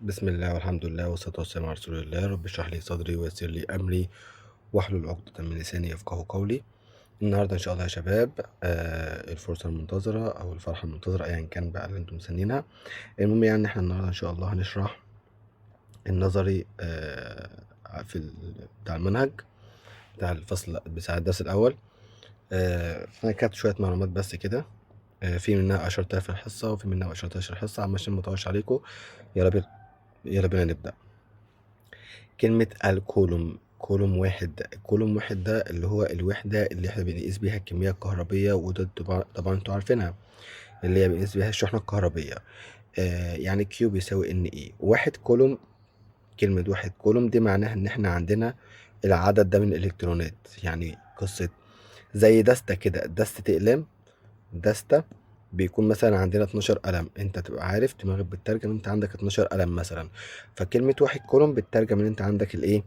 بسم الله والحمد لله والصلاة والسلام على رسول الله. رب اشرح لي صدري ويسر لي أمري واحلل عقدة من لساني يفقه قولي. النهاردة إن شاء الله يا شباب، الفرصة المنتظرة أو الفرحة المنتظرة أيا كان بقى اللي انتم مستنيينها. المهم يعني احنا النهاردة إن شاء الله هنشرح النظري بتاع المنهج بتاع الفصل بتاع الدرس الأول. أنا كتبت شوية معلومات بس كده. في منها أشرتها في الحصة وفي منها ما أشرتهاش في الحصة عشان ما اطولش عليكم. يلا بينا، يلا بينا نبدأ. كلمة الكولوم، كولوم واحد ده اللي هو الوحدة اللي احنا بنقيس بيها الكمية الكهربية، وده طبعا انتوا عارفينها، اللي هي بنقيس بيها الشحنة الكهربية. يعني كيو بيساوي ان اي واحد كولوم. كلمة واحد كولوم دي معناها ان احنا عندنا العدد ده من الالكترونات. يعني قصة زي دستة كده، دستة اقلام، دستة بيكون مثلا عندنا 12 قلم. انت تبقى عارف دماغك بتترجم انت عندك 12 قلم مثلا، فكلمة واحد كولوم بتترجم ان انت عندك الايه،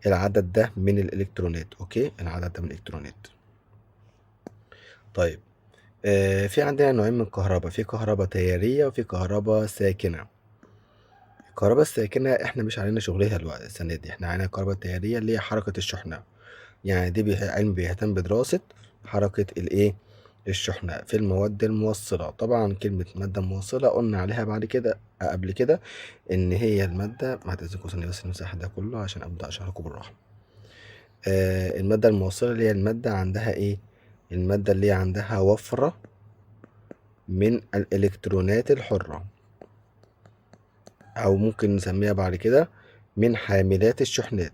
العدد ده من الالكترونات. اوكي، العدد ده من الالكترونات. طيب، في عندنا نوعين من الكهرباء، في كهرباء تيارية وفي كهرباء ساكنة. الكهرباء الساكنة احنا مش علينا شغلها الوقت السنة دي، احنا علينا الكهرباء التيارية اللي هي حركة الشحنة. يعني دي علم بيهتم بدراسة حركة الايه، الشحنة في المواد الموصلة. طبعا كلمة مادة موصلة قلنا عليها بعد كده قبل كده ان هي المادة، ما هتأذيكوا ثانية بس نمسح ده كله عشان ابدأ اشرح لكم بالراحة. المادة الموصلة اللي هي المادة عندها ايه، المادة اللي هي عندها وفرة من الالكترونات الحرة، او ممكن نسميها بعد كده من حاملات الشحنات.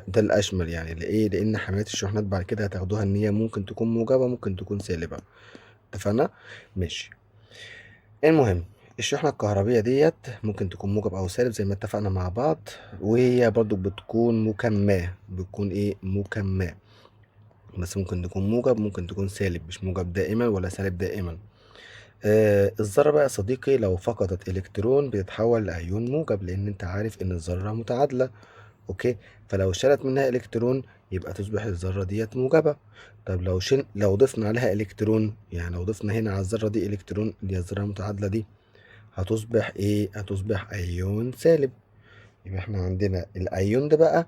ده الاشمل يعني لايه، لان حملات الشحنات بعد كده هتاخدوها ان هي ممكن تكون موجبه ممكن تكون سالبه. اتفقنا؟ ماشي. المهم، الشحنه الكهربيه ديت ممكن تكون موجب او سالب زي ما اتفقنا مع بعض، وهي برضو بتكون مكماه، بتكون ايه، مكماه. بس ممكن تكون موجب ممكن تكون سالب، مش موجب دائما ولا سالب دائما. الذرة بقى يا صديقي لو فقدت إلكترون بتتحول لأيون موجب، لأن أنت عارف إن الذرة متعادلة. اوكي، فلو شالت منها الكترون يبقى تصبح الذره ديت موجبه. طب لو ضفنا عليها الكترون، يعني لو ضفنا هنا على الذره دي الكترون اللي هي الذره المتعادله دي، هتصبح ايه، هتصبح ايون سالب. يبقى احنا عندنا الايون ده بقى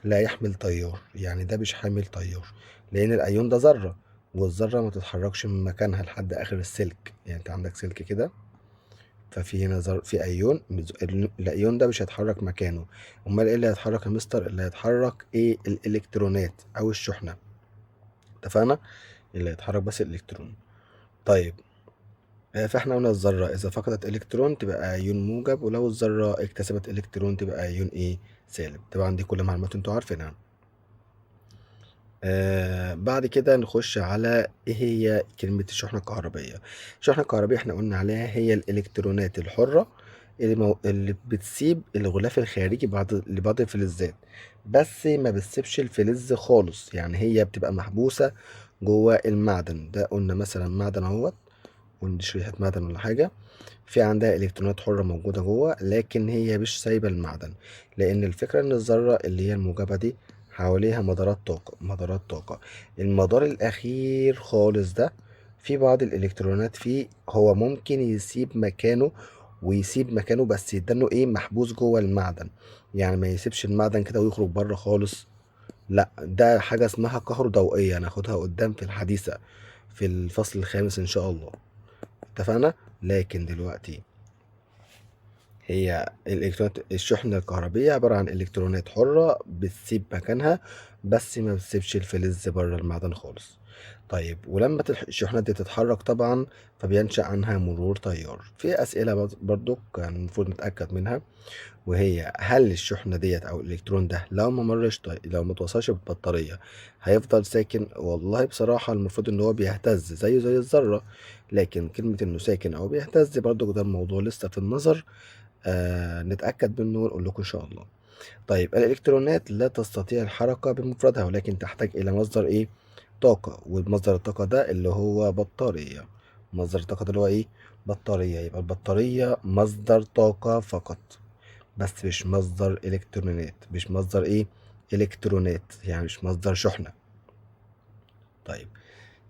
لا يحمل تيار، يعني ده مش حامل تيار، لان الايون ده ذره، والذره ما تتحركش من مكانها لحد اخر السلك. يعني انت عندك سلك كده، ففي هنا في ايون، الايون ده مش هيتحرك مكانه. امال ايه اللي هيتحرك يا مستر؟ اللي هيتحرك ايه، الالكترونات او الشحنه. اتفقنا؟ اللي هيتحرك بس الالكترون. طيب، فاحنا قلنا الذره اذا فقدت الكترون تبقى ايون موجب، ولو الذره اكتسبت الكترون تبقى ايون ايه، سالب. طبعا دي كل معلومات انتوا عارفينها. بعد كده نخش على ايه هي كلمة الشحنة الكهربية. الشحنة الكهربية احنا قلنا عليها هي الالكترونات الحرة اللي بتسيب الغلاف الخارجي لبعض الفلزات، بس ما بتسيبش الفلز خالص. يعني هي بتبقى محبوسة جوه المعدن ده. قلنا مثلا معدن اهوت، قلنا شريحة معدن ولا حاجة، في عندها الكترونات حرة موجودة جوه، لكن هي مش سايبة المعدن، لان الفكرة ان الذرة اللي هي الموجبة دي حواليها مدارات طاقة. مدارات طاقة، المدار الاخير خالص ده في بعض الالكترونات فيه هو ممكن يسيب مكانه، ويسيب مكانه بس يدنه ايه، محبوس جوه المعدن. يعني ما يسيبش المعدن كده ويخرج بره خالص، لا، ده حاجة اسمها كهروضوئية، هناخدها قدام في الحديثة في الفصل الخامس ان شاء الله. اتفقنا؟ لكن دلوقتي هي الإلكترونات، الشحنة الكهربية عبارة عن إلكترونات حرة بتسيب مكانها، بس ما بتسيبش الفلز بره المعدن خالص. طيب، ولما الشحنات دي تتحرك طبعا فبينشأ عنها مرور تيار. في أسئلة برضو كان المفروض نتأكد منها، وهي هل الشحنة ديت أو الإلكترون ده لو ما مرش لو ما توصلش بالبطارية هيفضل ساكن؟ والله بصراحة المفروض إن هو بيهتز زيه زي الذرة، لكن كلمة إنه ساكن أو بيهتز برضو ده الموضوع لسه في النظر. نتأكد منه ونقول لكم إن شاء الله. طيب، الإلكترونات لا تستطيع الحركة بمفردها، ولكن تحتاج إلى مصدر إيه؟ طاقة. ومصدر الطاقة ده اللي هو بطارية. مصدر الطاقة ده اللي هو إيه؟ بطارية. يبقى البطارية مصدر طاقة فقط، بس مش مصدر إلكترونات. مش مصدر إيه؟ إلكترونات، يعني مش مصدر شحنة. طيب،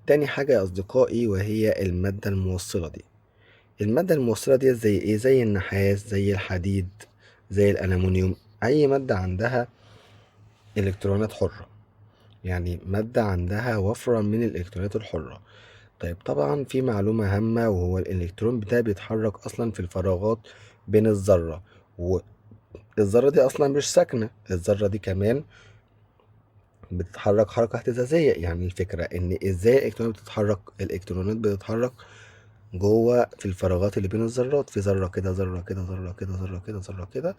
تاني حاجة يا أصدقائي وهي المادة الموصلة دي. المادة الموصلة دي زي ايه؟ زي النحاس، زي الحديد، زي الألمنيوم، أي مادة عندها إلكترونات حرة، يعني مادة عندها وفرة من الإلكترونات الحرة. طيب طبعا في معلومة هامة، وهو الإلكترون ده بيتحرك أصلا في الفراغات بين الذرة، والذرة دي أصلا مش ساكنة، الذرة دي كمان بتتحرك حركة اهتزازية. يعني الفكرة إن إزاي الإلكترونات بتتحرك جوه في الفراغات اللي بين الذرات، في ذرة كده، ذرة كده، ذرة كده، ذرة كده، ذرة كده.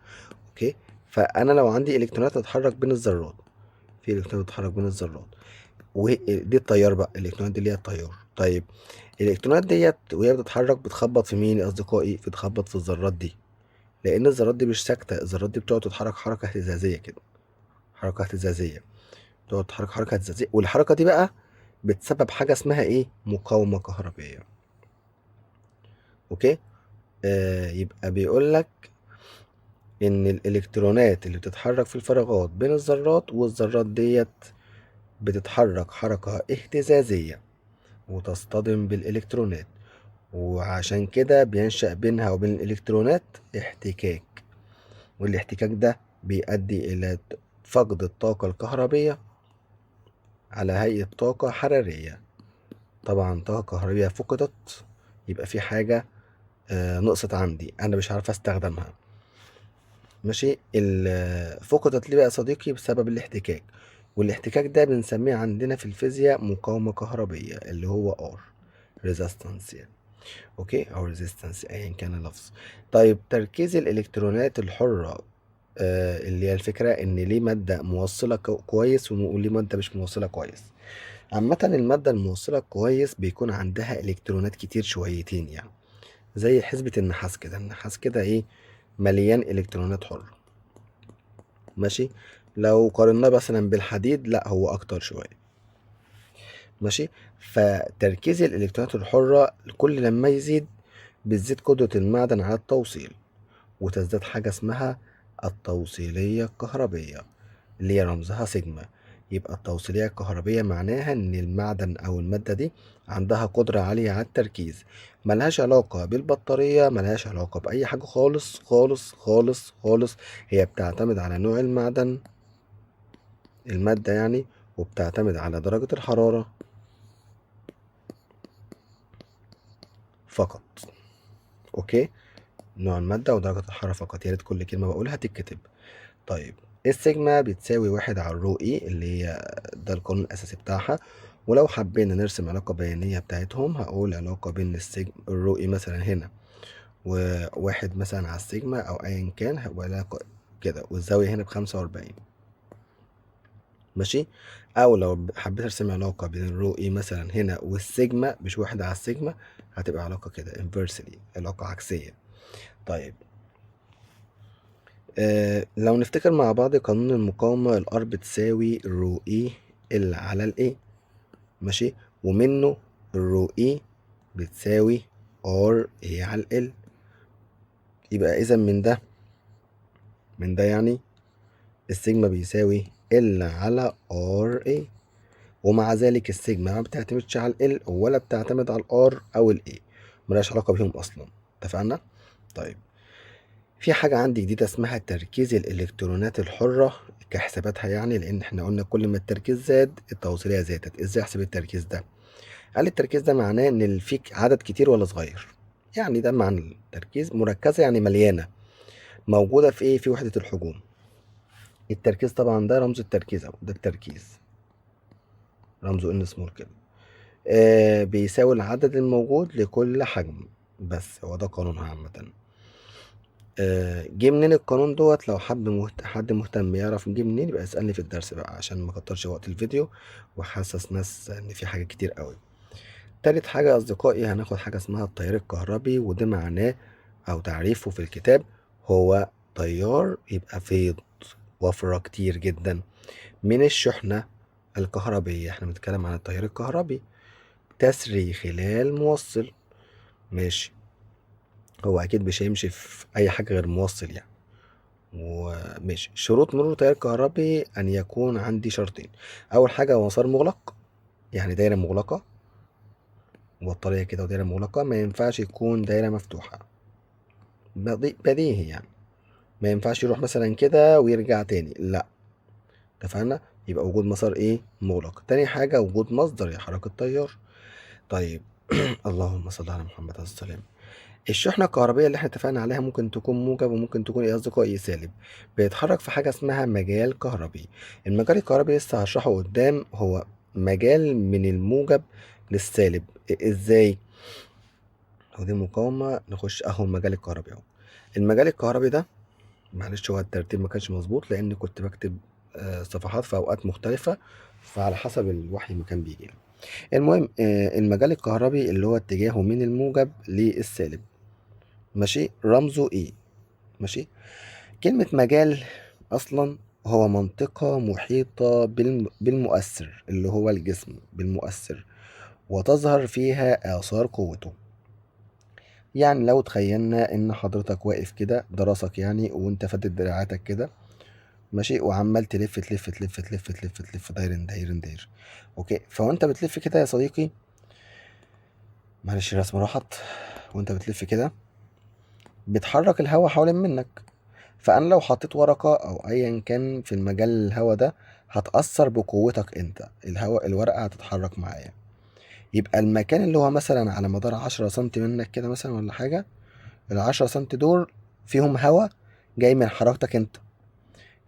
أوكي، فأنا لو عندي إلكترونات تتحرك بين الذرات، في إلكترونات بتتحرك بين الذرات، ودي التيار بقى، الإلكترونات دي اللي هي التيار. طيب الإلكترونات ديت وهي بتتحرك بتخبط في مين يا أصدقائي؟ بتخبط في الذرات دي، لأن الذرات دي مش ساكتة، الذرات دي بتقعد تتحرك حركة اهتزازية كده، حركة اهتزازية، بتقعد تتحرك حركة اهتزازية، والحركة دي بقى بتسبب حاجة اسمها إيه؟ مقاومة كهربية. أوكي، يبقى بيقول لك إن الإلكترونات اللي بتتحرك في الفراغات بين الذرات، والذرات ديت بتتحرك حركة اهتزازية وتصطدم بالإلكترونات، وعشان كده بينشأ بينها وبين الإلكترونات احتكاك، والاحتكاك ده بيؤدي إلى فقد الطاقة الكهربية على هيئة طاقة حرارية. طبعا طاقة كهربية فقدت، يبقى في حاجة نقصت عندي، أنا مش عارف أستخدمها. ماشي، فقدت ليه بقى يا صديقي؟ بسبب الاحتكاك، والاحتكاك ده بنسميه عندنا في الفيزياء مقاومة كهربية، اللي هو R resistance يعني. اوكي، او resistance ايا كان اللفظ. طيب تركيز الالكترونات الحرة، اللي هي الفكرة ان ليه مادة موصلة كويس وليه مادة مش موصلة كويس. عامة المادة الموصلة كويس بيكون عندها الكترونات كتير شويتين، يعني زي حسبة النحاس كده، النحاس كده ايه؟ مليان الكترونات حرة. ماشي، لو قارناه مثلا بالحديد، لا هو اكتر شوية. ماشي، فتركيز الالكترونات الحرة كل لما يزيد بتزيد قدرة المعدن على التوصيل، وتزداد حاجة اسمها التوصيلية الكهربية اللي هي رمزها سيجما. يبقى التوصيلية الكهربية معناها ان المعدن او المادة دي عندها قدرة عالية على التركيز، ملهاش علاقة بالبطارية، ملهاش علاقة بأي حاجة خالص خالص خالص خالص. هي بتعتمد على نوع المعدن، المادة يعني، وبتعتمد على درجة الحرارة فقط. اوكي، نوع المادة ودرجة الحرارة فقط، يا ريت كل كلمة بقولها تتكتب. طيب السيجما بتساوي 1/ρe، اللي هي ده القانون الأساسي بتاعها. ولو حبينا نرسم علاقة بيانية بتاعتهم، هقول علاقة بين الرؤي مثلا هنا وواحد مثلا على السيجما، أو أيا كان، هيبقى علاقة كده، والزاوية هنا ب45. ماشي، أو لو حبيت أرسم علاقة بين الرؤي مثلا هنا والسيجما، مش واحد على السيجما، هتبقى علاقة كده inversely، علاقة عكسية. طيب لو نفتكر مع بعض قانون المقاومة، الار بتساوي رو اي ال على الاي. ماشي، ومنه الرو اي بتساوي ار اي على ال. يبقى اذا من ده يعني السيجما بيساوي ال على ار اي، ومع ذلك السيجما ما بتعتمدش على ال ولا بتعتمد على الار او الاي، ملهاش علاقة بيهم اصلا. اتفقنا؟ طيب في حاجة عندي جديدة اسمها تركيز الإلكترونات الحرة كحساباتها، يعني لأن احنا قلنا كل ما التركيز زاد التوصيلية زادت. ازاي احسب التركيز ده؟ قال التركيز ده معناه ان فيك عدد كتير ولا صغير، يعني ده معنى التركيز. مركزة يعني مليانة، موجودة في ايه؟ في وحدة الحجوم. التركيز طبعا ده رمز التركيز، اهو ده التركيز، رمزه ان سمول كده. بيساوي العدد الموجود لكل حجم، بس هو ده قانونها عامة. جه منين القانون دوت؟ لو حد مهتم يعرف جه منين، يبقى اسألني في الدرس بقى، عشان ما كترش وقت الفيديو وحسس ناس ان في حاجة كتير قوي. تالت حاجة يا اصدقائي، هناخد حاجة اسمها التيار الكهربي، وده معناه او تعريفه في الكتاب هو تيار يبقى فيض، وفرة كتير جدا من الشحنة الكهربية. احنا بنتكلم عن التيار الكهربي، تسري خلال موصل. ماشي، هو اكيد مش هيمشي في اي حاجة غير موصل يعني. وماشي، شروط مرور تيار كهربي أن يكون عندي شرطين. أول حاجة هو مسار مغلق، يعني دايرة مغلقة. وبطارية كده ودايرة مغلقة ما ينفعش يكون دايرة مفتوحة. بديهي يعني، ما ينفعش يروح مثلا كده ويرجع تاني، لا. اتفقنا؟ يبقى وجود مسار ايه؟ مغلق. تاني حاجة وجود مصدر يحرك التيار. طيب اللهم صل على محمد عليه السلام. الشحنة الكهربية اللي احنا اتفقنا عليها ممكن تكون موجب وممكن تكون ايه يا اصدقائي؟ سالب. بيتحرك في حاجة اسمها مجال كهربي. المجال الكهربي لسه هشرحه قدام، هو مجال من الموجب للسالب. ازاي؟ هو دي مقاومة، نخش اهو المجال الكهربي اهو. المجال الكهربي ده، معلش هو الترتيب ما كانش مظبوط لان كنت بكتب صفحات في اوقات مختلفة، فعلى حسب الوحي ما كان بيجي. المهم المجال الكهربي اللي هو اتجاهه من الموجب للسالب، ماشي، رمزه ايه؟ ماشي. كلمة مجال أصلا هو منطقة محيطة بالمؤثر اللي هو الجسم، بالمؤثر، وتظهر فيها آثار قوته. يعني لو تخيلنا إن حضرتك واقف كده، ده راسك يعني، وأنت فاتت دراعاتك كده، ماشي، وعمال تلف تلف تلف تلف تلف تلف داير داير داير. أوكي، فوأنت بتلف كده يا صديقي، معلش الرسمة راحت، وأنت بتلف كده بتحرك الهواء حوالين منك. فأنا لو حطيت ورقة أو أيا كان في المجال الهوا ده، هتأثر بقوتك أنت، الورقة هتتحرك معايا. يبقى المكان اللي هو مثلا على مدار 10 سنتي منك كده مثلا ولا حاجة، ال10 سنتي دول فيهم هوا جاي من حركتك أنت.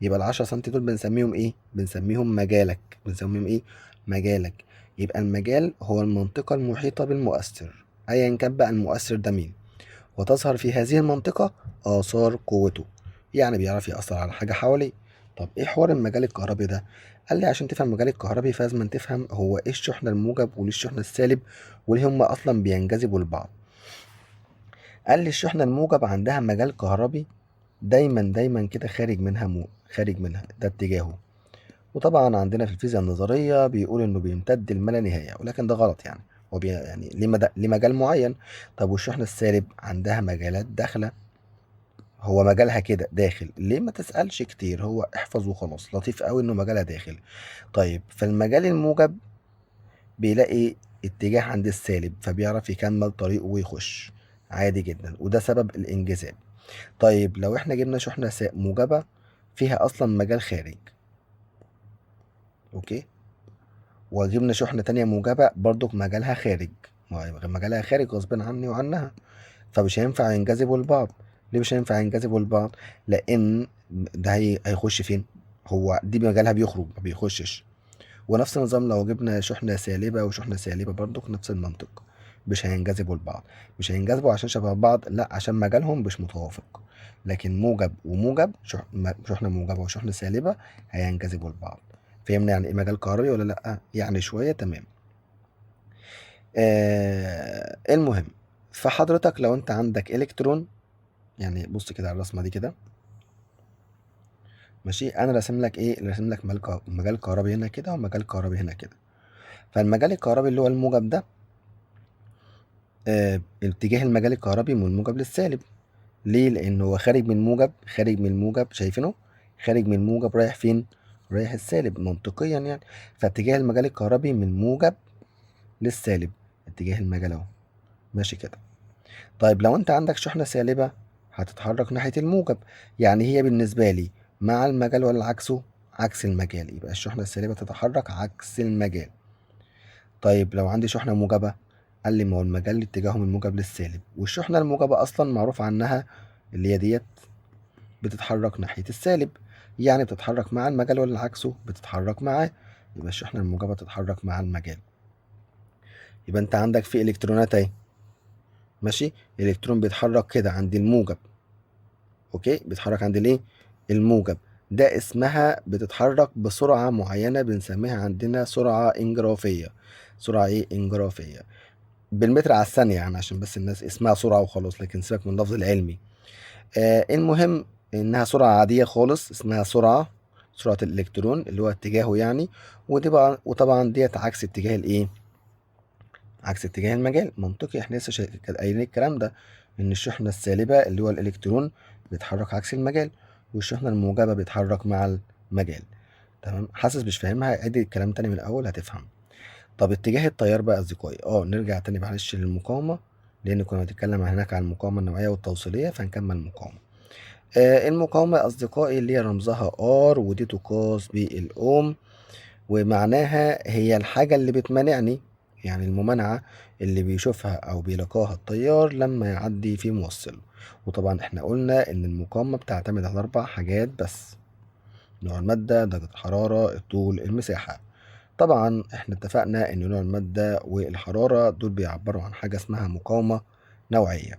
يبقى ال10 سنتي دول بنسميهم إيه؟ بنسميهم مجالك. بنسميهم إيه؟ مجالك. يبقى المجال هو المنطقة المحيطة بالمؤثر، أيا كان بقى المؤثر ده مين، وتظهر في هذه المنطقة آثار قوته. يعني بيعرف يأثر على حاجة حواليه. طب ايه حوار المجال الكهربي ده؟ قال لي عشان تفهم المجال الكهربي فلازم تفهم هو ايه الشحنة الموجب وليه الشحنة السالب، وليه هما اصلا بينجذبوا لبعض. قال لي الشحنة الموجب عندها مجال كهربي دايما دايما كده خارج منها خارج منها، ده اتجاهه. وطبعا عندنا في الفيزياء النظرية بيقول انه بيمتد لما لا نهاية، ولكن ده غلط يعني. هو يعني ليه مجال معين. طب والشحنة السالب عندها مجالات داخلة، هو مجالها كده داخل. ليه؟ ما تسألش كتير، هو احفظ وخلاص، لطيف قوي انه مجالها داخل. طيب فالمجال الموجب بيلاقي اتجاه عند السالب، فبيعرف يكمل طريقه ويخش عادي جدا، وده سبب الانجذاب. طيب لو احنا جبنا شحنة موجبة فيها اصلا مجال خارج، اوكي، وجبنا شحنة تانية موجبة برضو مجالها خارج، ما هو مجالها خارج غصب عني وعنها، فمش هينفع ينجذبوا لبعض. ليه مش هينفع ينجذبوا لبعض؟ لان ده هيخش فين؟ هو دي مجالها بيخرج ما بيخشش. ونفس النظام لو جبنا شحنة سالبة وشحنة سالبة برضو نفس المنطق، مش هينجذبوا لبعض. مش هينجذبوا عشان شبه بعض، لا، عشان مجالهم مش متوافق. لكن موجب وموجب، شحنة موجبة وشحنة سالبة هينجذبوا لبعض. فهمنا يعني ايه مجال كهربي ولا لا؟ يعني شوية، تمام. المهم، فحضرتك لو انت عندك الكترون، يعني بص كده على الرسمه دي كده، ماشي، انا راسم لك ايه؟ راسم لك مجال كهربي هنا كده ومجال كهربي هنا كده. فالمجال الكهربي اللي هو الموجب ده، اتجاه المجال الكهربي من الموجب للسالب. ليه؟ لانه هو خارج من موجب، خارج من الموجب، شايفينه؟ خارج من الموجب رايح فين؟ رايح السالب منطقيا يعني. فاتجاه المجال الكهربي من موجب للسالب، اتجاه المجال اهو، ماشي كده. طيب لو انت عندك شحنة سالبة هتتحرك ناحية الموجب، يعني هي بالنسبة لي مع المجال ولا عكسه؟ عكس المجال، يبقى الشحنة السالبة تتحرك عكس المجال. طيب لو عندي شحنة موجبة، قال لي ما هو المجال اتجاهه من الموجب للسالب، والشحنة الموجبة أصلا معروف عنها اللي هي ديت بتتحرك ناحية السالب، يعني بتتحرك مع المجال ولا عكسه؟ بتتحرك معاه، يبقى الشحنة الموجبة تتحرك مع المجال. يبقى انت عندك في الكترونات اهي، ماشي، الالكترون بيتحرك كده عند الموجب، اوكي، بيتحرك عند الايه؟ الموجب. ده اسمها بتتحرك بسرعة معينة بنسميها عندنا سرعة انجرافية. سرعة ايه؟ انجرافية، بالمتر على الثانية يعني، عشان بس الناس اسمها سرعة وخلاص، لكن سيبك من اللفظ العلمي. المهم انها سرعة عادية خالص، اسمها سرعة الالكترون اللي هو اتجاهه يعني. وطبعا ديت عكس اتجاه الايه؟ عكس اتجاه المجال. منطقي، احنا لسه قايلين الكلام ده، ان الشحنة السالبة اللي هو الالكترون بيتحرك عكس المجال، والشحنة الموجبة بيتحرك مع المجال. تمام؟ حاسس مش فاهمها؟ عيد الكلام تاني من الاول هتفهم. طب اتجاه التيار بقى أصدقائي، نرجع تاني معلش للمقاومة، لأن كنا بنتكلم هناك عن المقاومة النوعية والتوصيلية، فهنكمل المقاومة. المقاومة أصدقائي اللي هي رمزها R ودي تقاس بالأوم، ومعناها هي الحاجة اللي بتمانعني، يعني الممانعة اللي بيشوفها أو بيلاقاها التيار لما يعدي في موصل. وطبعا احنا قلنا إن المقاومة بتعتمد على 4 حاجات بس: نوع المادة، درجة الحرارة، الطول، المساحة. طبعا احنا اتفقنا إن نوع المادة والحرارة دول بيعبروا عن حاجة اسمها مقاومة نوعية.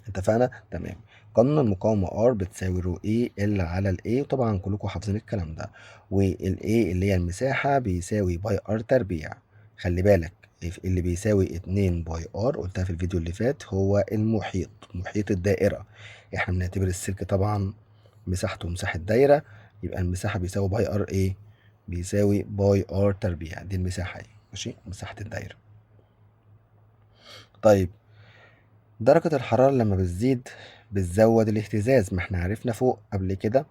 اتفقنا؟ تمام. قانون المقاومة R بتساوي رو اي ال على ال A، وطبعا كلكم حافظين الكلام ده. وال A اللي هي المساحة بيساوي باي R تربيع. خلي بالك اللي بيساوي 2 باي R قلتها في الفيديو اللي فات هو المحيط، محيط الدائرة. احنا بنعتبر السلك طبعا مساحته مساحة دايرة، يبقى المساحة بيساوي باي R ايه؟ بيساوي باي R تربيع، دي المساحة ايه، ماشي، مساحة الدايرة. طيب درجة الحرارة لما بتزيد بتزود الاهتزاز، ما احنا عرفنا فوق قبل كده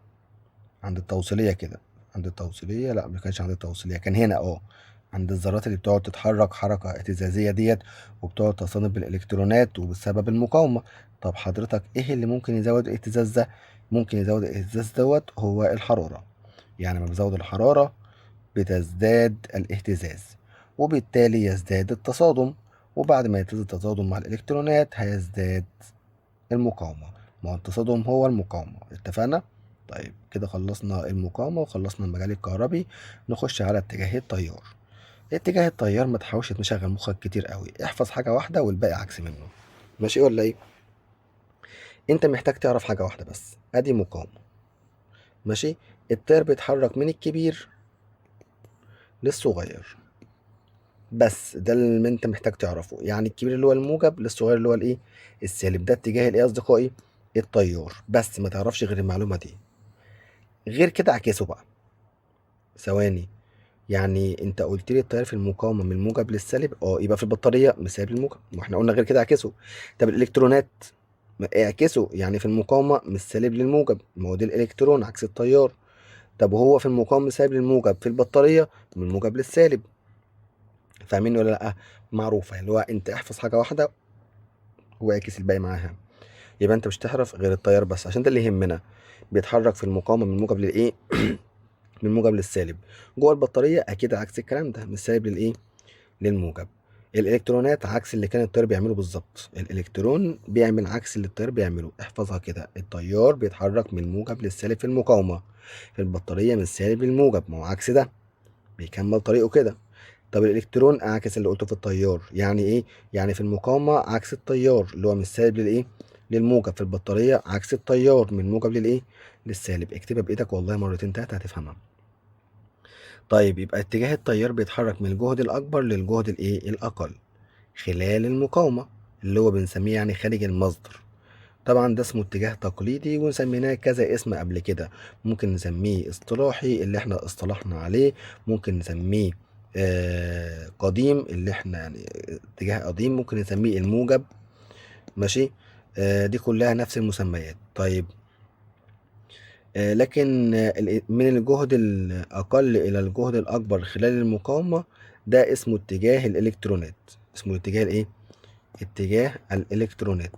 عند التوصيلية كده، عند التوصيلية لا ما كانش عند التوصيلية، كان هنا عند الذرات اللي بتقعد تتحرك حركة اهتزازية ديت، وبتقعد تصطدم بالإلكترونات وبسبب المقاومة. طب حضرتك ايه اللي ممكن يزود الاهتزاز ده؟ ممكن يزود الاهتزاز دوت هو الحرارة. يعني لما بزود الحرارة بتزداد الاهتزاز، وبالتالي يزداد التصادم، وبعد ما يزداد التصادم مع الإلكترونات هيزداد المقاومة. ما هو التصادم هو المقاومة، اتفقنا؟ طيب كده خلصنا المقاومة وخلصنا المجال الكهربي، نخش على اتجاه التيار. اتجاه التيار ما تحاولش تشغل مخك كتير قوي، احفظ حاجة واحدة والباقي عكس منه، ماشي ولا ايه؟ انت محتاج تعرف حاجة واحدة بس، ادي مقاومة، ماشي. التيار بيتحرك من الكبير للصغير، بس ده اللي انت محتاج تعرفه. يعني الكبير اللي هو الموجب للصغير اللي هو الايه، السالب. ده اتجاه الايه يا اصدقائي؟ التيار. بس ما تعرفش غير المعلومة دي، غير كده اعكسه بقى. ثواني، يعني انت قلت لي التيار في المقاومه من الموجب للسالب، يبقى في البطاريه من السالب للموجب، ما احنا قلنا غير كده اعكسه. طب الالكترونات اعكسه، يعني في المقاومه من السالب للموجب، ما هو ده الالكترون عكس التيار. طب وهو في المقاومه من السالب للموجب في البطاريه من الموجب للسالب. فاهمين ولا لا؟ معروفه، اللي هو انت احفظ حاجه واحده واعكس الباقي معاها. يبقى انت مش هتعرف غير التيار بس، عشان ده اللي يهمنا. بيتحرك في المقاومه من الموجب للايه؟ من الموجب للسالب. جوه البطاريه اكيد عكس الكلام ده، من السالب للايه؟ للموجب. الالكترونات عكس اللي كان التيار بيعمله بالظبط، الالكترون بيعمل عكس اللي التيار بيعمله. احفظها كده، التيار بيتحرك من الموجب للسالب في المقاومه، في البطاريه من السالب للموجب، ما هو عكس ده، بيكمل طريقه كده. طب الالكترون اعكس اللي قلته في التيار، يعني ايه؟ يعني في المقاومه عكس التيار اللي هو من السالب للايه؟ للموجب. في البطاريه عكس التيار من الموجب للايه؟ للسالب. اكتبها بايدك والله مرتين تلاته هتفهمها. طيب يبقى اتجاه التيار بيتحرك من الجهد الأكبر للجهد الإيه؟ الأقل خلال المقاومة، اللي هو بنسميه يعني خارج المصدر. طبعا ده اسمه اتجاه تقليدي، وسميناه كذا اسم قبل كده. ممكن نسميه اصطلاحي اللي احنا اصطلحنا عليه، ممكن نسميه قديم اللي احنا يعني اتجاه قديم، ممكن نسميه الموجب، ماشي. دي كلها نفس المسميات. طيب لكن من الجهد الأقل إلى الجهد الأكبر خلال المقاومة ده اسمه اتجاه الإلكترونات. اسمه اتجاه الإيه؟ اتجاه الإلكترونات،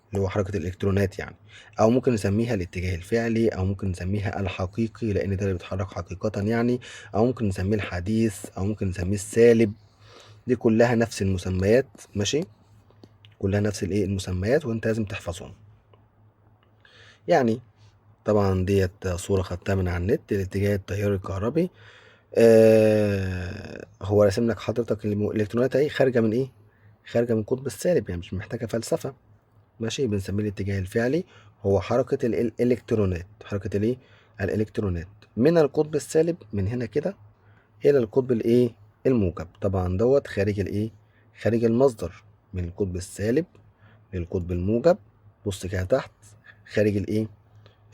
اللي هو حركة الإلكترونات يعني. أو ممكن نسميها الاتجاه الفعلي، أو ممكن نسميها الحقيقي لأن ده اللي بيتحرك حقيقة يعني، أو ممكن نسميه الحديث، أو ممكن نسميه السالب. دي كلها نفس المسميات، ماشي. كلها نفس الإيه؟ المسميات، وأنت لازم تحفظهم يعني. طبعا ديت صورة خدتها من على النت لاتجاه التيار الكهربي. هو راسم لك حضرتك الإلكترونات اهي خارجة من ايه؟ خارجة من قطب السالب، يعني مش محتاجة فلسفة، ماشي. بنسميه الاتجاه الفعلي، هو حركة الإلكترونات، حركة الايه؟ الإلكترونات من القطب السالب من هنا كده إلى القطب الايه؟ الموجب. طبعا دوت خارج الايه؟ خارج المصدر، من القطب السالب للقطب الموجب. بص كده تحت، خارج الايه؟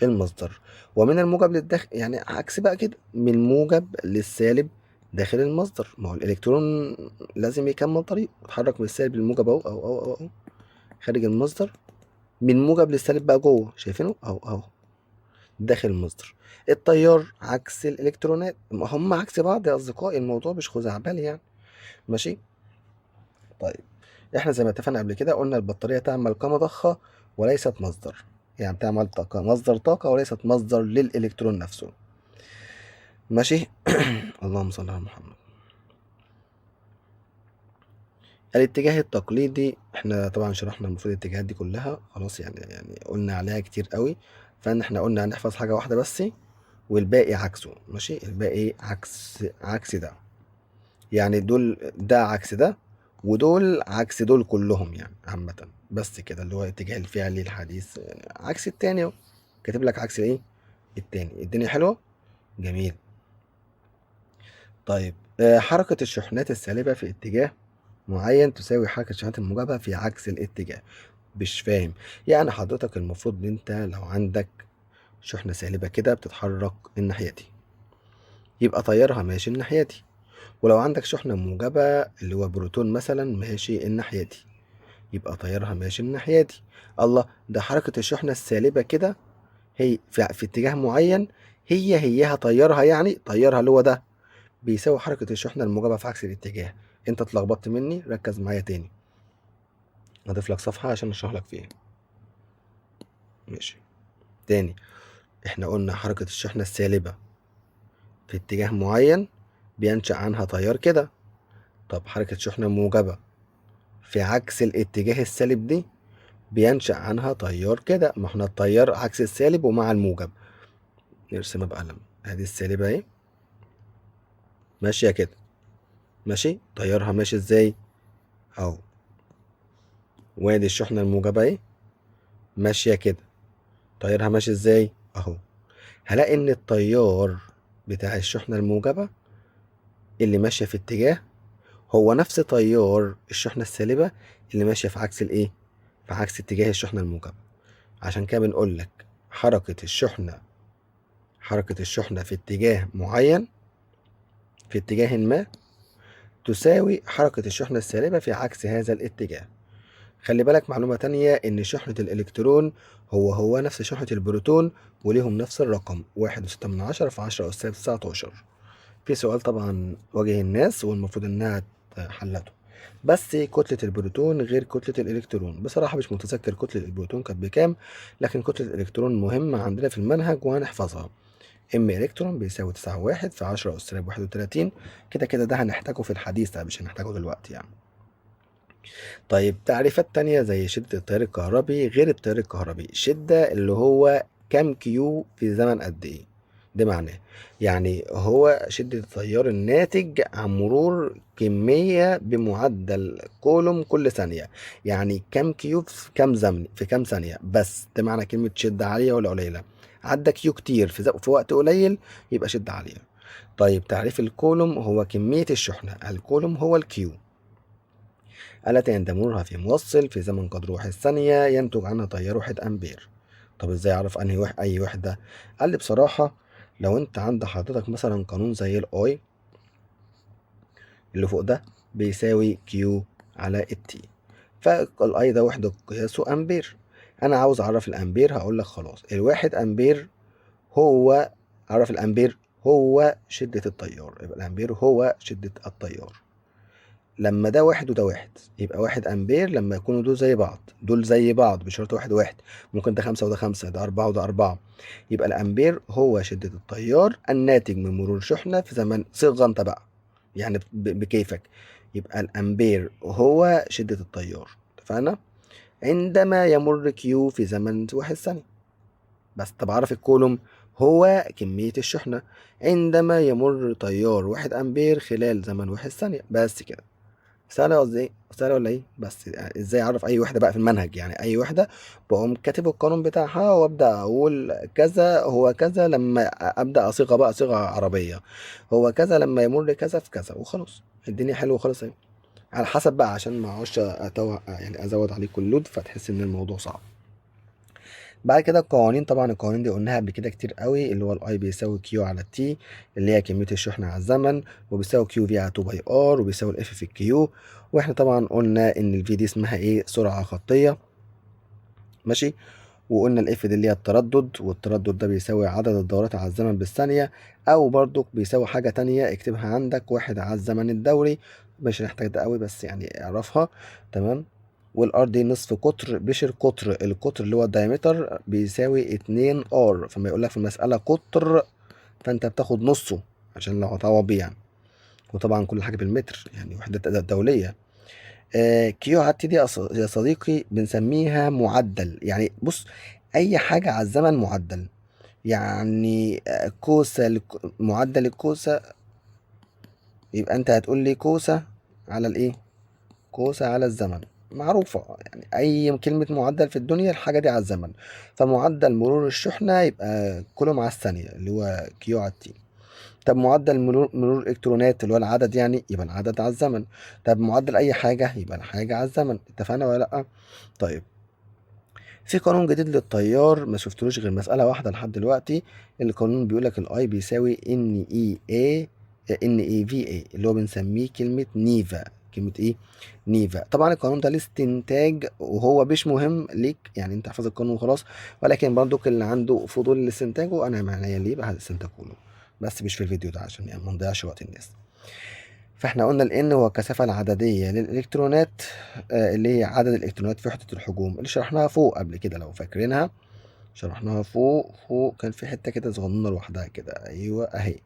المصدر. ومن الموجب للداخل، يعني عكس بقى كده، من الموجب للسالب داخل المصدر. ما هو الالكترون لازم يكمل طريقه، يتحرك من السالب للموجب اهو خارج المصدر. من موجب للسالب بقى جوه، شايفينه اهو. داخل المصدر. التيار عكس الالكترونات، هم عكس بعض يا اصدقائي، الموضوع مش خزعبلي يعني. ماشي. طيب احنا زي ما اتفقنا قبل كده قلنا البطارية تعمل كمضخة وليست مصدر، يعني تعمل طاقة، مصدر طاقة وليست مصدر للإلكترون نفسه. ماشي. اللهم صل على محمد. الاتجاه التقليدي احنا طبعا شرحنا المفروض الاتجاهات دي كلها خلاص، يعني قلنا عليها كتير قوي، فان احنا قلنا هنحفظ حاجة واحدة بس والباقي عكسه. ماشي، الباقي عكس ده، يعني دول ده عكس ده ودول عكس دول كلهم يعني عامة، بس كده اللي هو الاتجاه الفعلي الحديث يعني عكس التاني اهو، كاتب لك عكس ايه التاني. الدنيا حلوة، جميل. طيب حركة الشحنات السالبة في اتجاه معين تساوي حركة الشحنات الموجبة في عكس الاتجاه. مش فاهم. يعني حضرتك المفروض ان انت لو عندك شحنة سالبة كده بتتحرك الناحية دي، يبقى طيارها ماشي الناحية دي. ولو عندك شحنة موجبة اللي هو بروتون مثلا ماشي الناحية دي، يبقى طيارها ماشي الناحية دي. الله، ده حركة الشحنة السالبة كده هي في اتجاه معين، هي طيارها، يعني طيارها اللي هو ده بيساوي حركة الشحنة الموجبة في عكس الاتجاه. انت اتلخبطت مني، ركز معايا تاني، هضيف لك صفحة عشان اشرح لك فيها. ماشي. تاني، احنا قلنا حركة الشحنة السالبة في اتجاه معين بينشأ عنها تيار كده. طب حركة شحنة موجبة في عكس الاتجاه السالب دي بينشأ عنها تيار كده. ما احنا التيار عكس السالب ومع الموجب. نرسمها بقلم، ادي السالبة اهي ماشية كده. ماشي، تيارها ماشي ازاي اهو. وادي الشحنة الموجبة اهي ماشية كده، تيارها ماشي ازاي اهو. هلاقي ان التيار بتاع الشحنة الموجبة اللي ماشية في اتجاه هو نفس تيار الشحنة السالبة اللي ماشية في عكس الايه، في عكس اتجاه الشحنة الموجبة. عشان كده بنقول لك حركة الشحنة في اتجاه معين، في اتجاه ما، تساوي حركة الشحنة السالبة في عكس هذا الاتجاه. خلي بالك معلومة تانية، إن شحنة الإلكترون هو نفس شحنة البروتون، وليهم نفس الرقم 1.6 في 10⁻19. في سؤال طبعا واجه الناس والمفروض إنها حلته، بس كتلة البروتون غير كتلة الإلكترون. بصراحة مش متذكر كتلة البروتون كانت بكام، لكن كتلة الإلكترون مهمة عندنا في المنهج وهنحفظها. ام الكترون بيساوي 9.1 في 10⁻31. كده كده ده هنحتاجه في الحديث، مش هنحتاجه دلوقتي يعني. طيب تعريفات تانية زي شدة التيار الكهربي غير التيار الكهربي. شدة اللي هو كام كيو في زمن قد ايه، ده معناه يعني هو شدة التيار الناتج عن مرور كمية بمعدل كولوم كل ثانية. يعني كام كيو في كام زمن في كام ثانية، بس ده معنى كلمة شدة عالية ولا قليلة. عدى كيو كتير في وقت قليل يبقى شدة عالية. طيب تعريف الكولوم هو كمية الشحنة، الكولوم هو الكيو التي عند مرورها في موصل في زمن قدر واحد ثانية ينتج عنها تيار 1 أمبير. طب ازاي اعرف أي وحدة؟ قال لي بصراحة لو انت عند حضرتك مثلا قانون زي الاي اللي فوق ده بيساوي كيو على التي، فالاي ده وحدة قياسه أمبير. انا عاوز اعرف الأمبير، هقول لك خلاص الواحد أمبير هو، اعرف الأمبير هو شدة التيار، يبقى الأمبير هو شدة التيار. لما ده واحد وده واحد يبقى 1 أمبير. لما يكونوا دول زي بعض بشرط واحد واحد، ممكن ده 5 وده 5، ده 4 وده 4، يبقى الأمبير هو شدة التيار الناتج من مرور شحنة في زمن. صيغة انت بقى يعني بكيفك. يبقى الأمبير هو شدة التيار، اتفقنا، عندما يمر كيو في زمن 1 ثانية. بس طب أعرف الكولوم هو كمية الشحنة عندما يمر تيار 1 أمبير خلال زمن 1 ثانية. بس كده. سهلة قصدي ايه؟ سهلة ولا ايه؟ بس يعني ازاي اعرف اي وحدة بقى في المنهج؟ يعني اي وحدة بقوم كاتب القانون بتاعها وابدا اقول كذا هو كذا، لما ابدا اصيغها بقى صيغة عربية، هو كذا لما يمر كذا في كذا وخلاص. الدنيا حلوة خالص اهي، على حسب بقى عشان ما اقعدش يعني ازود عليكم اللود فتحس ان الموضوع صعب. بعد كده القوانين، طبعا القوانين دي قلناها قبل كده كتير قوي، اللي هو الاي بيساوي كيو على تي اللي هي كميه الشحنه على الزمن، وبيساوي كيو في على 2 باي ار، وبيساوي الاف في الكيو. واحنا طبعا قلنا ان الفي دي اسمها ايه، سرعه خطيه. ماشي. وقلنا الاف دي اللي هي التردد، والتردد ده بيساوي عدد الدورات على الزمن بالثانية، او برضو بيساوي حاجة تانية اكتبها عندك، واحد على الزمن الدوري، مش هنحتاج ده قوي بس يعني اعرفها. تمام. والار دي نصف قطر بشر قطر، القطر اللي هو الدايمتر بيساوي 2 ار، فما يقول لك في المسألة قطر فانت بتاخد نصه عشان لو هتعوض بيه يعني. وطبعا كل حاجة بالمتر يعني وحدة دولية. كيو على تي دي يا صديقي بنسميها معدل. يعني بص، اي حاجة على الزمن معدل. يعني كوسة معدل الكوسة، يبقى انت هتقول لي كوسة على الايه، كوسة على الزمن، معروفة يعني. اي كلمة معدل في الدنيا الحاجة دي على الزمن. فمعدل مرور الشحنة يبقى كولوم على الثانية اللي هو كيو على تي. طب معدل مرور الكترونات اللي هو العدد يعني، يبقى العدد على الزمن. طب معدل اي حاجة يبقى الحاجة على الزمن. اتفقنا ولا لا؟ طيب، في قانون جديد للتيار ما شفتلوش غير مسألة واحدة لحد دلوقتي. القانون بيقول لك الاي بيساوي ان اي اي، ان اي في اي، اللي هو بنسميه كلمة نيفا. كلمة ايه؟ نيفا. طبعا القانون ده الاستنتاج وهو مش مهم ليك يعني، انت حافظ القانون خلاص، ولكن برضو اللي عنده فضول الاستنتاجه انا معنايا ليه بقى هستنتجه له، بس مش في الفيديو ده عشان يعني ما نضيعش وقت الناس. فاحنا قلنا ال N هو الكثافة العددية للإلكترونات، اللي هي عدد الإلكترونات في وحدة الحجوم، اللي شرحناها فوق قبل كده لو فاكرينها. شرحناها فوق كان في حتة كده صغننة لوحدها كده، أيوة أهي،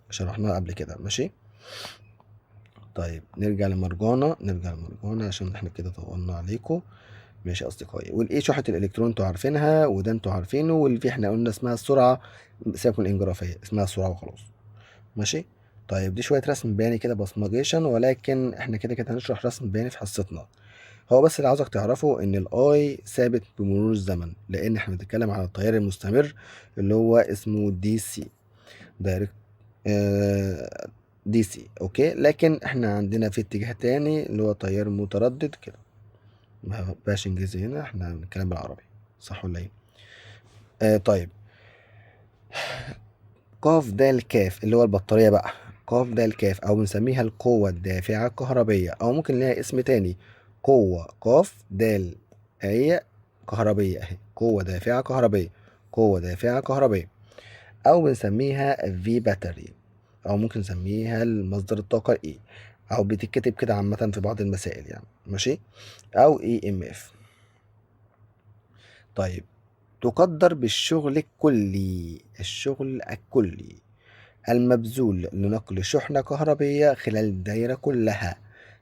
شرحناها قبل كده ماشي. طيب نرجع لمرجانة عشان احنا كده طولنا عليكم. ماشي يا أصدقائي. والإيه شحنة الإلكترون انتوا عارفينها، وده انتوا عارفينه، والفي احنا قلنا اسمها السرعة، سيبك من الإنجرافية، اسمها السرعة وخلاص. ماشي. طيب دي شوية رسم بياني كده بصمجيشن، ولكن احنا كده كده هنشرح رسم بياني في حصتنا. هو بس اللي عاوزك تعرفه ان الاي ثابت بمرور الزمن، لان احنا بنتكلم على التيار المستمر اللي هو اسمه دي سي، دايركت دي سي. اوكي، لكن احنا عندنا في اتجاه تاني اللي هو تيار متردد كده. ما بقاش انجليزي هنا، احنا بنتكلم بالعربي، صح ولا ايه؟ طيب، قاف دال كاف اللي هو البطارية بقى، قاف دال كاف، أو بنسميها القوة الدافعة الكهربية، أو ممكن ليها اسم تاني، قوة قاف دال، هي كهربية أهي، قوة دافعة كهربية، قوة دافعة كهربية. أو بنسميها في باتري، أو ممكن نسميها المصدر الطاقة إي، أو بتتكتب كده عامة في بعض المسائل يعني ماشي، أو إي إم إف. طيب، تقدر بالشغل الكلي، الشغل الكلي المبذول لنقل شحنة كهربية خلال الدايرة كلها،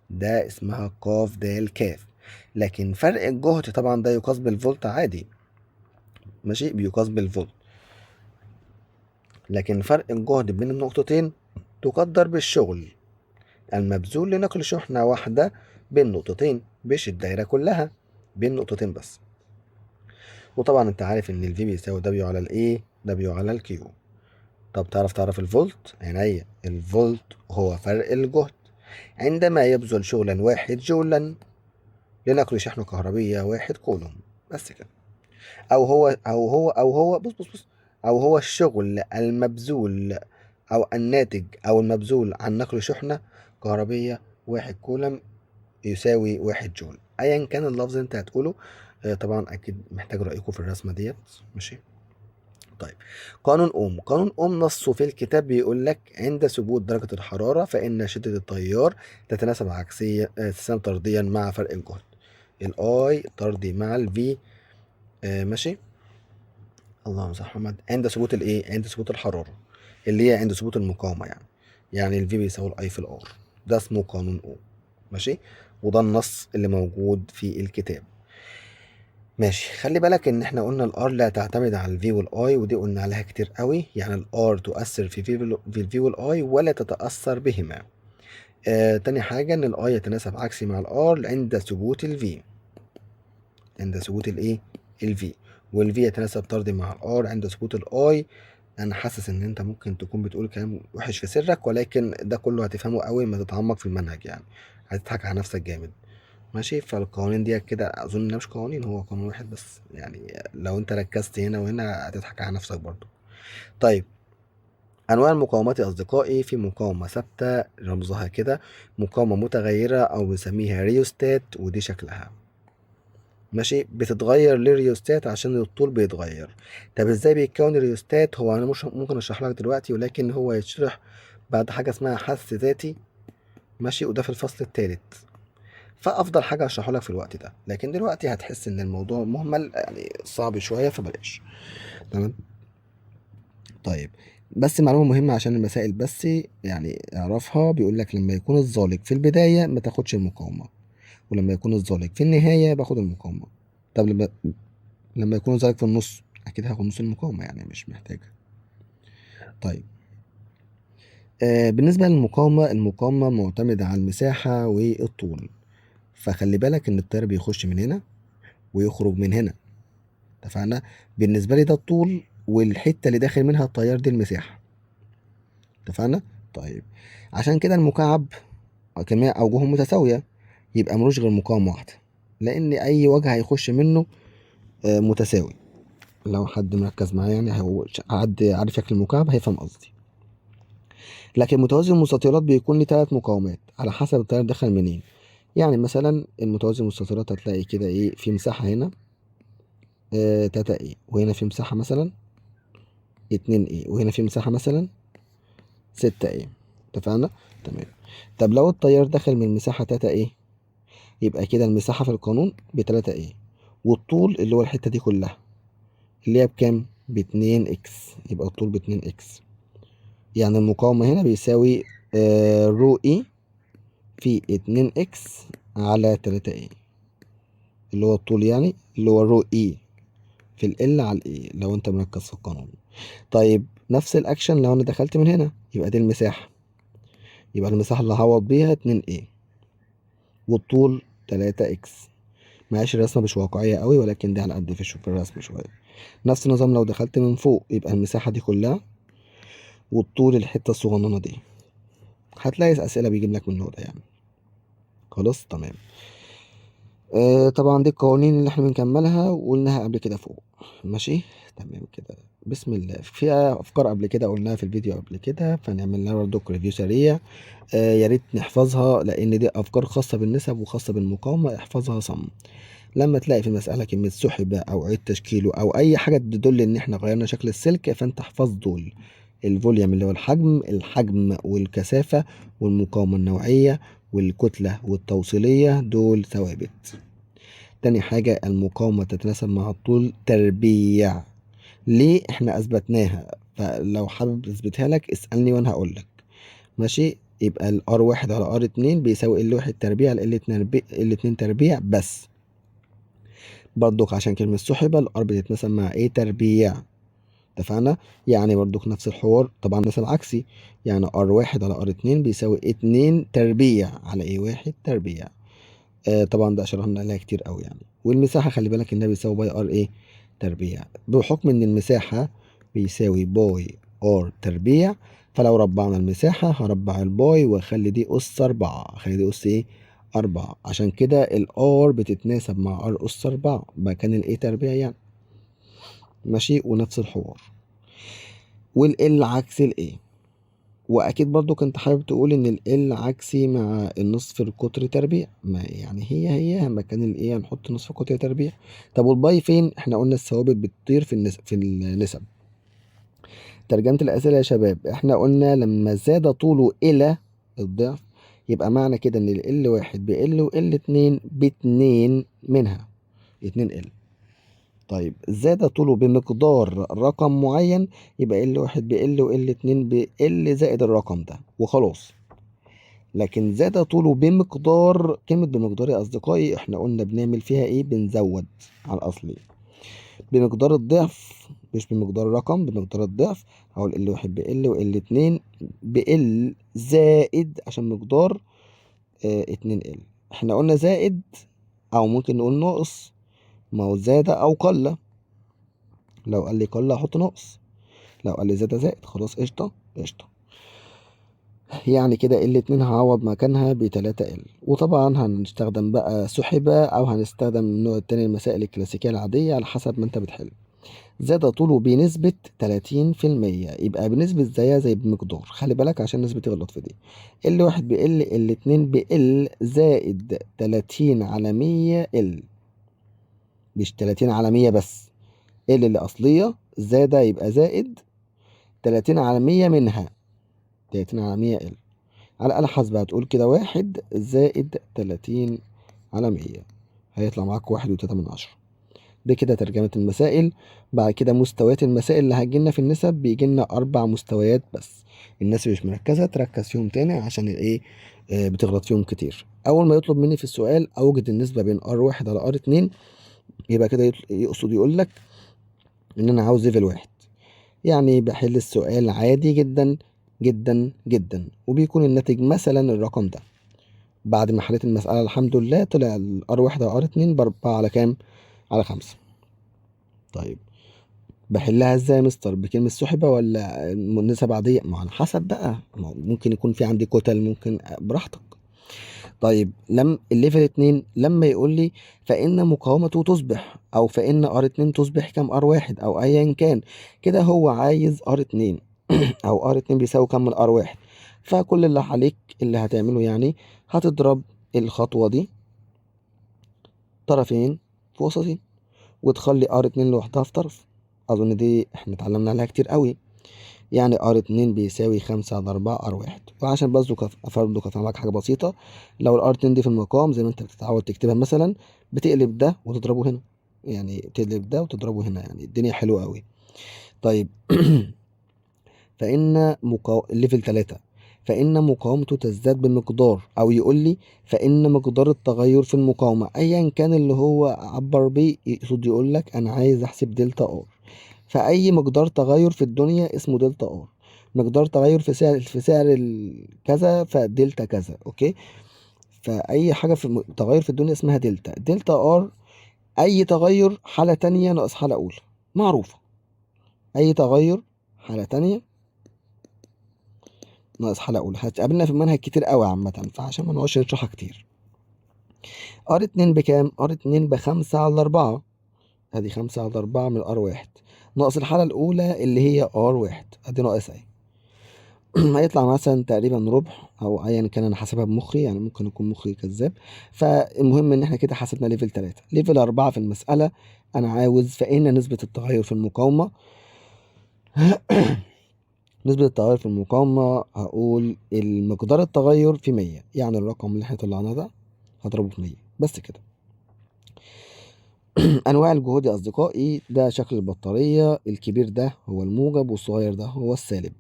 ده اسمها قاف دال كاف. لكن فرق الجهد طبعا ده يقاس بالفولت عادي، ماشي، بيقاس بالفولت. لكن فرق الجهد بين النقطتين تقدر بالشغل المبذول لنقل شحنة واحدة بين نقطتين، مش الدايرة كلها، بين نقطتين بس. وطبعا انت عارف ان الفي بيساوي دبليو على الايه، دبليو على الكيو. طب تعرف الفولت؟ عينيا، الفولت هو فرق الجهد عندما يبذل شغلا 1 جولا لنقل شحنة كهربية 1 كولوم، بس كده. بص، أو هو الشغل المبذول أو الناتج أو المبذول عن نقل شحنة كهربية 1 كولوم يساوي 1 جول، أيا كان اللفظ أنت هتقوله. طبعا أكيد محتاج رأيكم في الرسمة ديت ماشي. طيب، قانون أوم نصه في الكتاب بيقول لك عند ثبوت درجة الحرارة فإن شدة التيار تتناسب عكسيا، تتناسب طرديا مع فرق الجهد. الاي طردي مع الفي، ماشي. اللهم صل على محمد. عند ثبوت الايه، عند ثبوت الحرارة اللي هي عند ثبوت المقاومة يعني الفي بيساوي الاي في الار. ده اسمه قانون اوم ماشي، وده النص اللي موجود في الكتاب. ماشي، خلي بالك ان احنا قلنا الار لا تعتمد على الفي والاي، ودي قلنا عليها كتير قوي. يعني الار تؤثر في الفي والاي ولا تتأثر بهما. تاني حاجة ان الاي يتناسب عكسي مع الار عند ثبوت الفي، عند ثبوت الايه، الفي. والفي يتناسب طردي مع الار عند ثبوت الاي. انا حاسس ان انت ممكن تكون بتقول كلام وحش في سرك، ولكن ده كله هتفهمه قوي ما تتعمق في المنهج يعني، هتضحك على نفسك جامد ماشي. فالقوانين دي كده اظن انها مش قوانين، هو قانون واحد بس يعني، لو انت ركزت هنا وهنا هتضحك على نفسك برضو. طيب، انواع المقاومات يا اصدقائي، في مقاومه ثابته رمزها كده، مقاومه متغيره او بنسميها ريوستات ودي شكلها ماشي، بتتغير للريوستات عشان الطول بيتغير. طب ازاي بيتكون الريوستات؟ هو انا مش ممكن اشرح لك دلوقتي، ولكن هو يتشرح بعد حاجه اسمها حث ذاتي. ماشي، وده في الفصل الثالث، فافضل حاجه اشرحه لك في الوقت ده، لكن دلوقتي هتحس ان الموضوع مهمل يعني صعب شويه فبلاش. تمام. طيب، بس معلومه مهمه عشان المسائل بس يعني اعرفها، بيقول لك لما يكون الزالق في البدايه ما تاخدش المقاومه، ولما يكون الزالق في النهايه باخد المقاومه. طب لما يكون الزالق في النص اكيد هاخد نص المقاومه، يعني مش محتاجه. طيب، بالنسبه للمقاومه، المقاومه معتمده على المساحه والطول، فخلي بالك ان التيار بيخش من هنا ويخرج من هنا. اتفقنا؟ بالنسبة لي ده الطول، والحتة اللي داخل منها التيار دي المساحة. اتفقنا؟ طيب، عشان كده المكعب جميع أوجهه متساوية، يبقى ملوش غير مقاومة واحدة، لأن أي وجه هيخش منه متساوي. لو حد مركز معايا يعني حد عارف شكل المكعب هيفهم قصدي. لكن متوازي المستطيلات بيكون ليه 3 مقاومات على حسب التيار دخل منين. يعني مثلا المتوازي المستطيلات هتلاقي كده ايه، في مساحة هنا 3 ايه، وهنا في مساحة مثلا 2 ايه، وهنا في مساحة مثلا 6 ايه. اتفقنا؟ تمام. طب لو التيار دخل من مساحة 3 ايه، يبقى كده المساحة في القانون ب3 ايه، والطول اللي هو الحتة دي كلها اللي هي بكام؟ ب2 اكس، يبقى الطول ب2 اكس. يعني المقاومة هنا بيساوي رو اي في 2 اكس على 3 ايه، اللي هو الطول يعني، اللي هو رو اي في ال على الاي لو انت مركز في القانون. طيب، نفس الاكشن لو انا دخلت من هنا، يبقى دي المساحة، يبقى المساحة اللي هعوض بيها 2 ايه، والطول 3 اكس. معلش الرسمة مش واقعية قوي، ولكن دي على قد في الرسم شوية. نفس النظام لو دخلت من فوق، يبقى المساحة دي كلها والطول الحتة الصغننة دي. هتلاقي أسئلة بيجيب لك من النوع ده يعني. خلاص تمام. طبعا دي القوانين اللي احنا بنكملها وقلناها قبل كده فوق. ماشي تمام كده. بسم الله. في افكار قبل كده قلناها في الفيديو قبل كده، فنعمل لها برضه ريفيو سريع. يا ريت نحفظها، لان دي افكار خاصة بالنسب وخاصة بالمقاومة، احفظها صم. لما تلاقي في المسألة كلمة سحب أو عيد تشكيله أو أي حاجة تدل إن إحنا غيرنا شكل السلك، فأنت احفظ دول: الفوليوم اللي هو الحجم والكثافة والمقاومة النوعية والكتلة والتوصيلية، دول ثوابت. تاني حاجة، المقاومة تتناسب مع الطول تربيع. ليه؟ إحنا أثبتناها، فلو حابب أثبتها لك اسألني وأنا هقولك. ماشي، يبقى ال R1 على R2 بيساوي L1 تربيع على L2 تربيع بس. برضك عشان كلمة سحبة، الار بتتناسب مع ايه؟ تربيع. اتفقنا؟ يعني برضك نفس الحوار، طبعا نسب عكسي، يعني R1 على R2 بيساوي 2 تربيع على ايه؟ 1 تربيع. طبعا ده شرحنا عليها كتير قوي يعني. والمساحة خلي بالك انها بيساوي باي ار ايه؟ تربيع. بحكم ان المساحة بيساوي باي ار تربيع، فلو ربعنا المساحة هربع الباي واخلي دي أس 4، اخلي دي أس ايه؟ 4. عشان كده الار بتتناسب مع ار أس 4 مكان الايه تربيع يعني. ماشي، ونفس الحوار. والال عكس الايه. واكيد برضو كنت حابب تقول ان ال عكسي مع النصف القطر تربيع، ما يعني هي مكان الايه هنحط نصف قطر تربيع. طب والباي فين؟ احنا قلنا الثوابت بتطير في النسب. ترجمة الاسئله يا شباب، احنا قلنا لما زاد طوله الى الضعف، يبقى معنى كده ان ال واحد بال وال اتنين باتنين منها 2 ال. طيب، زاد طوله بمقدار رقم معين، يبقى ال واحد بال وال اتنين بال زائد الرقم ده وخلاص. لكن زاد طوله بمقدار، كلمة بمقدار يا أصدقائي احنا قلنا بنعمل فيها ايه؟ بنزود على الأصلي بمقدار الضعف، مش بمقدار الرقم، بمقدار الضعف. هقول ال واحد بال وال اتنين بال زائد عشان مقدار 2 ال. احنا قلنا زائد أو ممكن نقول ناقص، ما هو زاد أو قل. لو قال لي قل أحط ناقص، لو قال لي زاد زائد خلاص قشطة قشطة. يعني كده ال2 هعوض مكانها ب3 ال. وطبعا هنستخدم بقى سحبة او هنستخدم النوع التاني المسائل الكلاسيكية العادية على حسب ما انت بتحل. زاد طوله بنسبة 30%، يبقى بنسبة زيها زي بمقدار، خلي بالك عشان الناس بتغلط في دي. ال واحد بال ال اتنين بال زائد 30 على 100 ال. مش 30 على 100 بس. اللي أصلية زاد يبقى زائد 30 على 100 منها. 30 على 100 على الآلة الحاسبة هتقول كده 1 زائد 30 على 100، هيطلع معاك 1.3. ده كده ترجمة المسائل. بعد كده مستويات المسائل اللي هتجيلنا في النسب، بيجيلنا 4 مستويات بس. الناس اللي مش مركزة تركز فيهم تاني عشان ايه، بتغلط فيهم كتير. أول ما يطلب مني في السؤال أوجد النسبة بين R1 على R2، يبقى كده يقصد يقول لك إن أنا عاوز ليفل 1. يعني بحل السؤال عادي جدا جدا جدا، وبيكون الناتج مثلا الرقم ده. بعد ما حليت المسألة الحمد لله طلع ال R1 على R2 ب4 على كام؟ على 5. طيب بحلها ازاي يا مستر؟ بكلمة سحبة ولا نسب عادية؟ ما على حسب بقى، ممكن يكون في عندي كتل، ممكن براحتك. طيب الليفل 2 لما يقول لي فإن مقاومته تصبح، أو فإن R2 تصبح كام R1 أو أيا كان، كده هو عايز R2 أو R2 بيساوي كام من R1. فكل اللي عليك اللي هتعمله يعني هتضرب الخطوة دي طرفين في وسطين، وتخلي R2 لوحدها في طرف. أظن دي احنا اتعلمنا عليها كتير قوي. يعني R2 بيساوي 5/4 R1. وعشان برضه أفهمك حاجة بسيطة، لو ال R2 دي في المقام زي ما انت بتتعود تكتبها مثلا، بتقلب ده وتضربه هنا، يعني تقلب ده وتضربه هنا، يعني الدنيا حلوة قوي. طيب ليفل 3، فإن مقاومته تزداد بمقدار، أو يقول لي فإن مقدار التغير في المقاومة أيا كان اللي هو عبر بيه، يقصد يقول لك أنا عايز أحسب دلتا R. فأي مقدار تغير في الدنيا اسمه دلتا R. مقدار تغير في سعر كذا فدلتا كذا، أوكي. فأي حاجة في تغير في الدنيا اسمها دلتا R. أي تغير حالة تانية ناقص حالة أولى، معروفة. أي تغير حالة تانية ناقص حلقة أولى، هتقابلنا في المنهج كتير قوي عامة، فعشان ما نقعدش نشرحها كتير. R2 بكام؟ R2 ب5/4. ادي 5/4 من R1 ناقص الحالة الأولى اللي هي R1، ادي ناقص اهي. هيطلع مثلا تقريبا ربع أو أيا كان، أنا حاسبها بمخي، يعني ممكن يكون مخي كذاب. فالمهم إن احنا كده حسبنا ليفل 3. ليفل 4 في المسألة أنا عاوز فإن نسبة التغير في المقاومة. نسبة التغير في المقاومة هقول المقدار التغير في 100، يعني الرقم اللي احنا طلعناه ده هضربه في 100 بس كده. أنواع الجهود يا أصدقائي، ده شكل البطارية، الكبير ده هو الموجب والصغير ده هو السالب.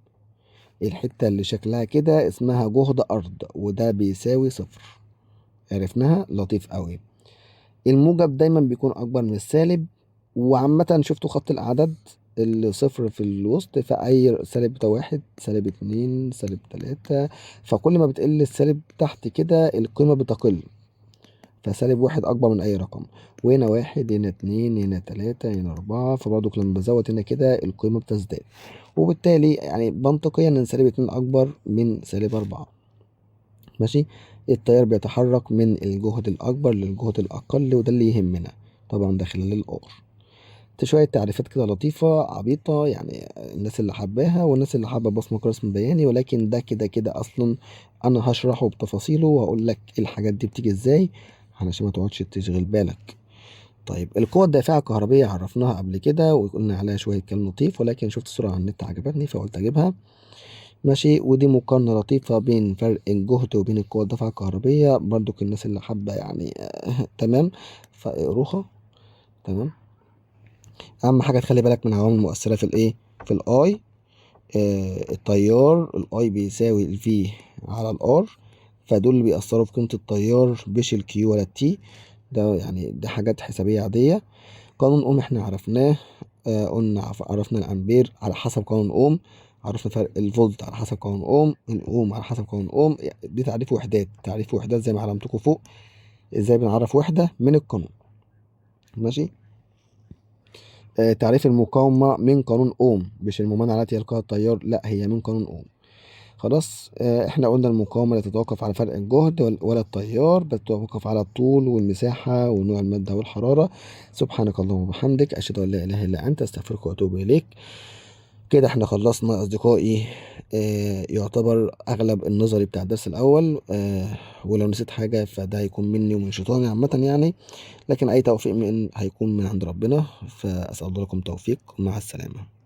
الحتة اللي شكلها كده اسمها جهد أرض، وده بيساوي 0. عرفناها؟ لطيف قوي. الموجب دايما بيكون أكبر من السالب، وعامة شفتوا خط الأعداد الصفر في الوسط، فأي سالب ده 1، -2، -3، فكل ما بتقل السالب تحت كده القيمة بتقل، فسالب 1 أكبر من أي رقم. وهنا 1، هنا 2، هنا 3، هنا 4، فبرضه لما بزود هنا كده القيمة بتزداد، وبالتالي يعني منطقيا إن -2 أكبر من -4. ماشي. التيار بيتحرك من الجهد الأكبر للجهد الأقل، وده اللي يهمنا طبعا ده خلال الآر. شوية تعريفات كده لطيفة عبيطة، يعني الناس اللي حباها والناس اللي حابة بصمة رسم بياني، ولكن ده كده كده أصلا أنا هشرحه بتفاصيله وهقول لك الحاجات دي بتيجي إزاي علشان ما تقعدش تشغل بالك. طيب القوة الدافعة الكهربية عرفناها قبل كده وقلنا عليها شوية كلام لطيف، ولكن شفت صورة على النت عجبتني فقلت أجيبها. ماشي. ودي مقارنة لطيفة بين فرق الجهد وبين القوة الدافعة الكهربية، برضو الناس اللي حابة يعني تمام، فاقروها. تمام. اهم حاجه تخلي بالك من عوامل مؤثره في الايه، في الاي. التيار الاي بيساوي الفي على الار، فدول اللي بيأثروا في قيمه التيار، مش الكيو ولا التي. ده يعني دي حاجات حسابيه عاديه. قانون اوم احنا عرفناه. قلنا عرفنا الامبير على حسب قانون اوم، عرفنا فرق الفولت على حسب قانون اوم، الاوم على حسب قانون اوم. دي تعريف وحدات، تعريف وحدات زي ما علمتكم فوق ازاي بنعرف وحده من القانون. ماشي. تعريف المقاومة من قانون أوم، مش الممانعة التي يلقاها التيار، لا هي من قانون أوم. خلاص. احنا قلنا المقاومة لا تتوقف على فرق الجهد ولا التيار، بل تتوقف على الطول والمساحة ونوع المادة والحرارة. سبحانك اللهم وبحمدك، أشهد أن لا إله إلا أنت، أستغفرك وأتوب إليك. كده احنا خلصنا أصدقائي يعتبر أغلب النظري بتاع الدرس الأول. ولو نسيت حاجة فده هيكون مني ومن شيطاني عامة يعني، لكن أي توفيق هيكون من عند ربنا. فأسأل الله لكم توفيق، مع السلامة.